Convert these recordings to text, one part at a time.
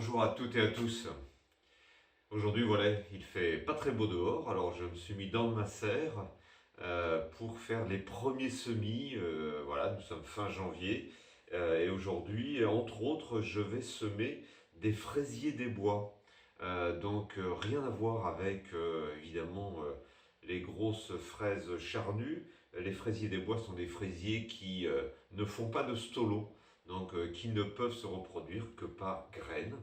Bonjour à toutes et à tous. Aujourd'hui, voilà, il fait pas très beau dehors, alors je me suis mis dans ma serre pour faire les premiers semis. Voilà, nous sommes fin janvier et aujourd'hui, entre autres, je vais semer des fraisiers des bois. Rien à voir avec évidemment les grosses fraises charnues. Les fraisiers des bois sont des fraisiers qui ne font pas de stolo, qui ne peuvent se reproduire que par graines.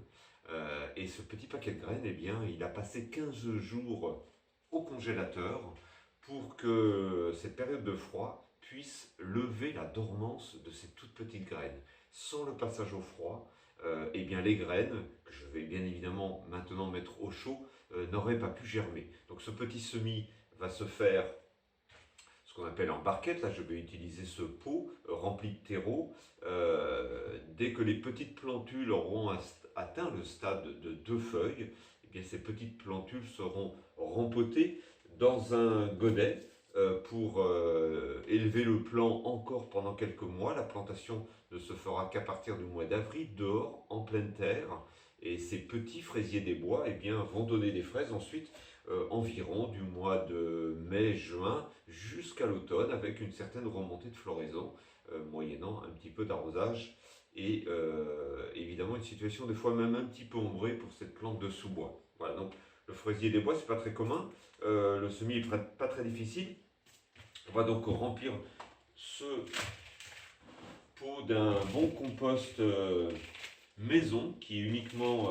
Et ce petit paquet de graines, eh bien, il a passé 15 jours au congélateur pour que cette période de froid puisse lever la dormance de ces toutes petites graines. Sans le passage au froid, eh bien, les graines, que je vais bien évidemment maintenant mettre au chaud, n'auraient pas pu germer. Donc ce petit semis va se faire ce qu'on appelle en barquette. Là, je vais utiliser ce pot rempli de terreau. Dès que les petites plantules auront atteint le stade de 2 feuilles, eh bien, ces petites plantules seront rempotées dans un godet pour élever le plant encore pendant quelques mois. La plantation ne se fera qu'à partir du mois d'avril, dehors, en pleine terre. Et ces petits fraisiers des bois eh bien, vont donner des fraises ensuite environ du mois de mai-juin jusqu'à l'automne, avec une certaine remontée de floraison, moyennant un petit peu d'arrosage et évidemment une situation des fois même un petit peu ombrée pour cette plante de sous-bois. Voilà, donc le fraisier des bois, c'est pas très commun, le semis est pas très difficile. On va donc remplir ce pot d'un bon compost maison qui est uniquement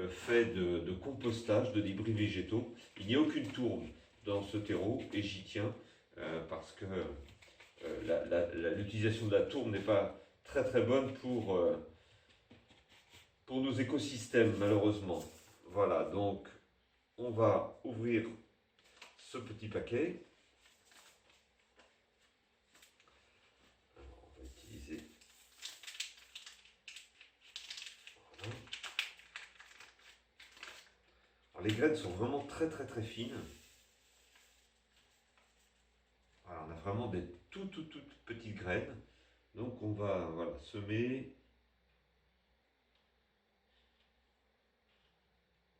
fait de compostage, de débris végétaux. Il n'y a aucune tourbe dans ce terreau et j'y tiens parce que l'utilisation de la tourbe n'est pas très très bonne pour nos écosystèmes malheureusement. Voilà, donc on va ouvrir ce petit paquet. Alors, on va utiliser. Voilà. Alors, les graines sont vraiment très très très fines. Voilà, on a vraiment des toutes petites graines. Donc on va voilà, semer.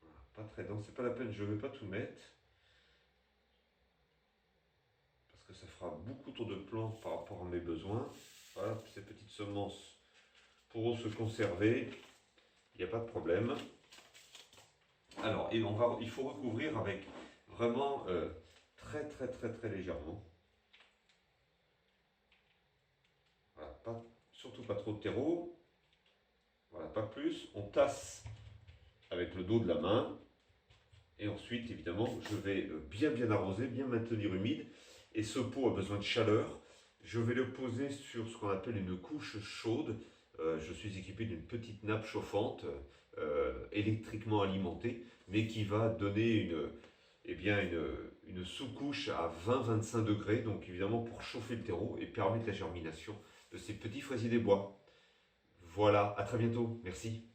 Voilà, pas très dense, c'est pas la peine, je ne vais pas tout mettre. Parce que ça fera beaucoup trop de plantes par rapport à mes besoins. Voilà, ces petites semences pourront se conserver. Il n'y a pas de problème. Alors, il faut recouvrir avec vraiment très légèrement. Voilà, surtout pas trop de terreau. Voilà, pas plus. On tasse avec le dos de la main. Et ensuite, évidemment, je vais bien arroser, bien maintenir humide. Et ce pot a besoin de chaleur. Je vais le poser sur ce qu'on appelle une couche chaude. Je suis équipé d'une petite nappe chauffante, électriquement alimentée, mais qui va donner une sous-couche à 20-25 degrés. Donc évidemment pour chauffer le terreau et permettre la germination de ces petits fraisiers des bois. Voilà, à très bientôt. Merci.